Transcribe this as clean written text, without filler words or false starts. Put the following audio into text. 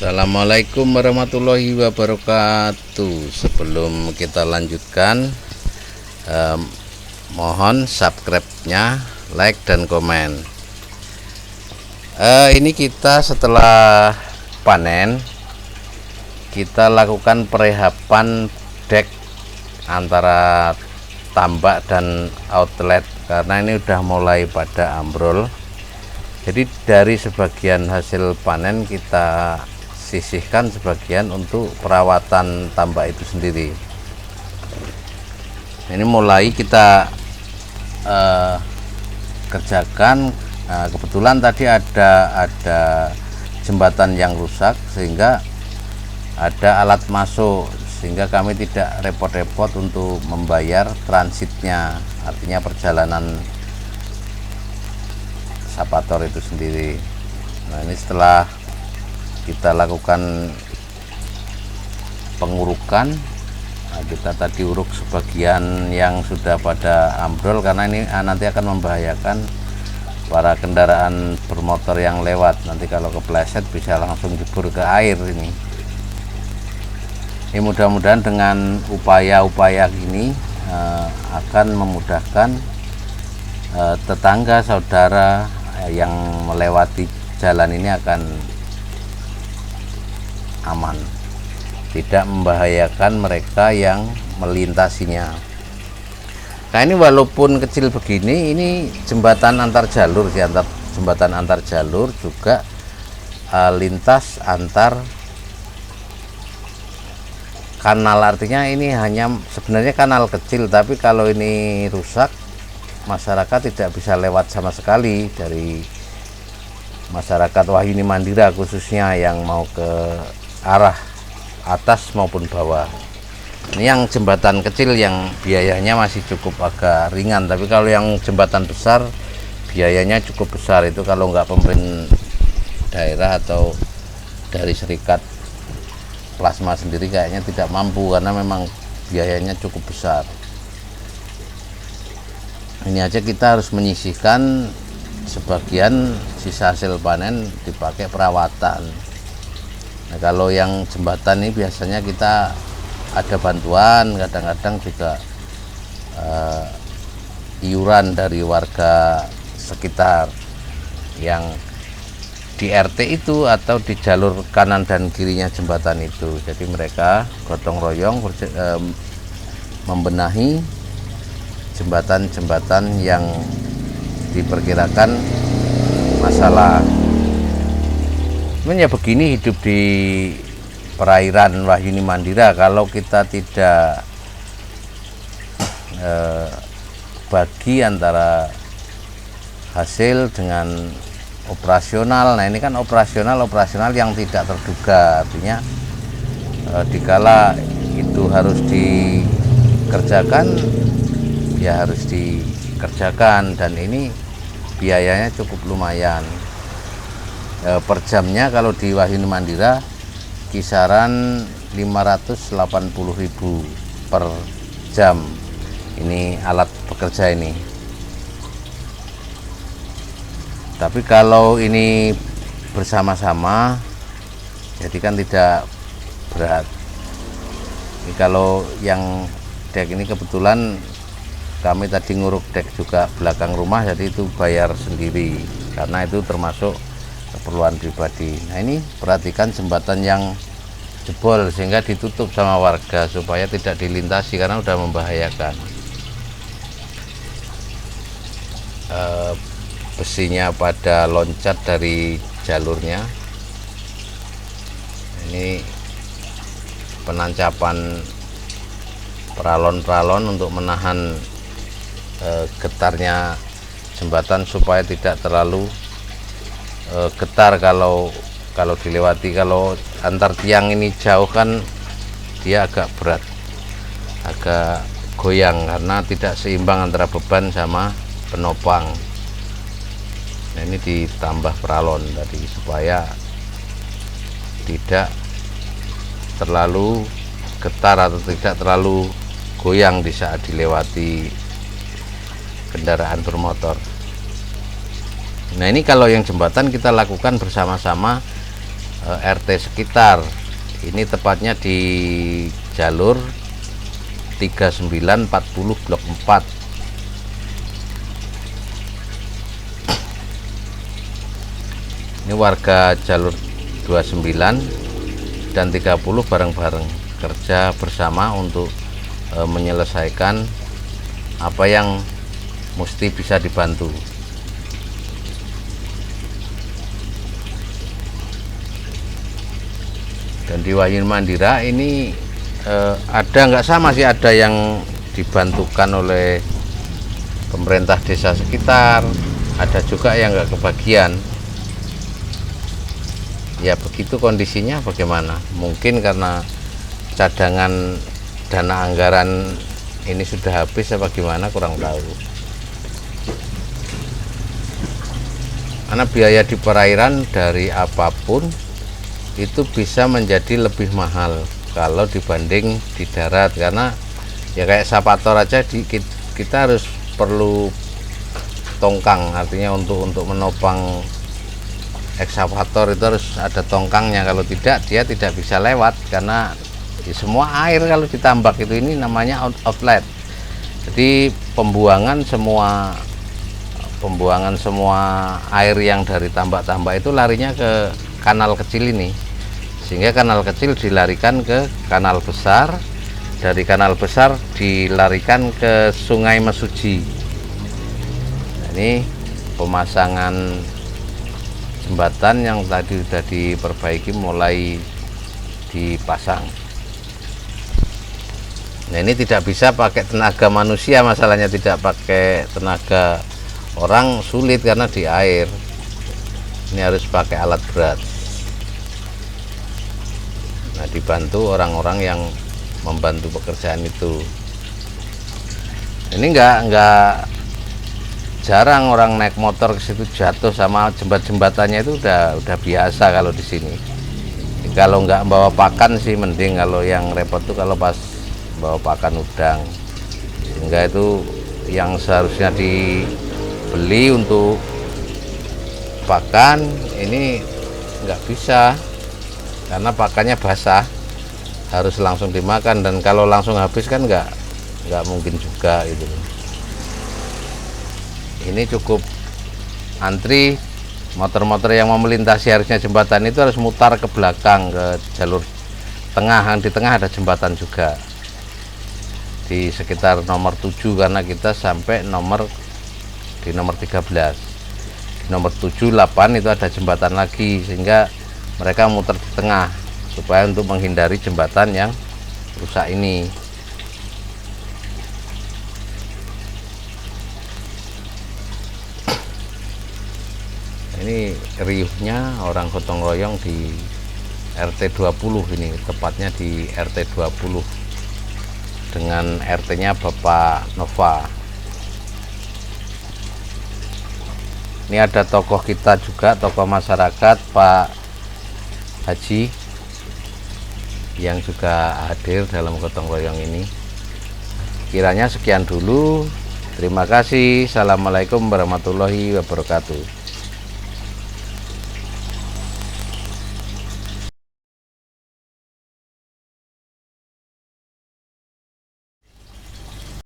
Assalamualaikum warahmatullahi wabarakatuh. Sebelum kita lanjutkan, mohon subscribe-nya, like dan komen. Ini kita setelah panen, kita lakukan perehapan dek antara tambak dan outlet karena ini udah mulai pada ambrol. Jadi dari sebagian hasil panen kita sisihkan sebagian untuk perawatan tambak itu sendiri. Ini mulai kita kerjakan. Kebetulan tadi ada jembatan yang rusak sehingga ada alat masuk, sehingga kami tidak repot-repot untuk membayar transitnya, artinya perjalanan sapator itu sendiri. Nah, ini setelah kita lakukan pengurukan, kita tadi uruk sebagian yang sudah pada ambrol karena ini nanti akan membahayakan para kendaraan bermotor yang lewat. Nanti kalau kepleset bisa langsung jebur ke air ini. Ini mudah-mudahan dengan upaya-upaya ini akan memudahkan tetangga saudara yang melewati jalan ini akan aman, tidak membahayakan mereka yang melintasinya. Nah, ini walaupun kecil begini, ini jembatan antar jalur, jembatan antar jalur juga lintas antar kanal, artinya ini hanya sebenarnya kanal kecil, tapi kalau ini rusak masyarakat tidak bisa lewat sama sekali. Dari masyarakat Wahyuni Mandira khususnya yang mau ke arah atas maupun bawah. Ini yang jembatan kecil yang biayanya masih cukup agak ringan, tapi kalau yang jembatan besar biayanya cukup besar. Itu kalau nggak pemerintah daerah atau dari serikat plasma sendiri kayaknya tidak mampu karena memang biayanya cukup besar. Ini aja kita harus menyisihkan sebagian sisa hasil panen dipakai perawatan. Nah, kalau yang jembatan ini biasanya kita ada bantuan, kadang-kadang juga iuran dari warga sekitar yang di RT itu atau di jalur kanan dan kirinya jembatan itu. Jadi mereka gotong royong membenahi jembatan-jembatan yang diperkirakan masalah. Ya begini hidup di perairan Wahyuni Mandira. Kalau kita tidak bagi antara hasil dengan operasional, nah ini kan operasional yang tidak terduga, artinya dikala itu harus dikerjakan ya harus dikerjakan, dan ini biayanya cukup lumayan. Per jamnya kalau di Wahyuni Mandira kisaran 580.000 per jam ini alat bekerja ini. Tapi kalau ini bersama-sama jadi kan tidak berat. Ini kalau yang dek ini kebetulan kami tadi nguruk dek juga belakang rumah, jadi itu bayar sendiri karena itu termasuk keperluan pribadi. Nah, ini perhatikan jembatan yang jebol sehingga ditutup sama warga supaya tidak dilintasi karena udah membahayakan. Besinya pada loncat dari jalurnya. Ini penancapan peralon-peralon untuk menahan getarnya jembatan supaya tidak terlalu getar kalau dilewati. Kalau antar tiang ini jauh kan dia agak berat, agak goyang karena tidak seimbang antara beban sama penopang. Nah, ini ditambah peralon tadi supaya tidak terlalu getar atau tidak terlalu goyang di saat dilewati kendaraan bermotor. Nah, ini kalau yang jembatan kita lakukan bersama-sama RT sekitar. Ini tepatnya di jalur 3940 blok 4. Ini warga jalur 29 dan 30 bareng-bareng kerja bersama untuk menyelesaikan apa yang mesti bisa dibantu. Dan di Wahyuni Mandira ini ada nggak sama sih, ada yang dibantukan oleh pemerintah desa sekitar, ada juga yang nggak kebagian. Ya begitu kondisinya. Bagaimana? Mungkin karena cadangan dana anggaran ini sudah habis apa gimana, kurang tahu. Karena biaya di perairan dari apapun itu bisa menjadi lebih mahal kalau dibanding di darat, karena ya kayak eskapator aja kita harus perlu tongkang, artinya untuk menopang ekskavator itu harus ada tongkangnya, kalau tidak dia tidak bisa lewat, karena semua air kalau ditambak itu ini namanya outlet. Jadi pembuangan semua air yang dari tambak-tambak itu larinya ke kanal kecil ini, sehingga kanal kecil dilarikan ke kanal besar, dari kanal besar dilarikan ke Sungai Mesuji. Nah, ini pemasangan jembatan yang tadi sudah diperbaiki mulai dipasang. Nah, ini tidak bisa pakai tenaga manusia, masalahnya tidak pakai tenaga orang sulit karena di air. Ini harus pakai alat berat. Nah, dibantu orang-orang yang membantu pekerjaan itu. Ini enggak jarang orang naik motor ke situ jatuh sama jembatannya itu udah biasa kalau di sini. Kalau nggak bawa pakan sih mending, kalau yang repot tuh kalau pas bawa pakan udang. Sehingga itu yang seharusnya dibeli untuk pakan ini nggak bisa, karena pakannya basah, harus langsung dimakan, dan kalau langsung habis kan nggak mungkin juga gitu. Ini cukup antri, motor-motor yang mau melintasi harusnya jembatan itu harus mutar ke belakang ke jalur tengah. Di tengah ada jembatan juga di sekitar nomor 7, karena kita sampai di nomor 13. Di nomor 7, 8 itu ada jembatan lagi, sehingga mereka muter di tengah supaya untuk menghindari jembatan yang rusak ini. Ini riuhnya orang gotong royong di RT 20 ini, tepatnya di RT 20 dengan RT-nya Bapak Nova. Ini ada tokoh kita juga, tokoh masyarakat Pak Haji yang juga hadir dalam gotong royong ini. Kiranya sekian dulu. Terima kasih. Assalamualaikum warahmatullahi wabarakatuh.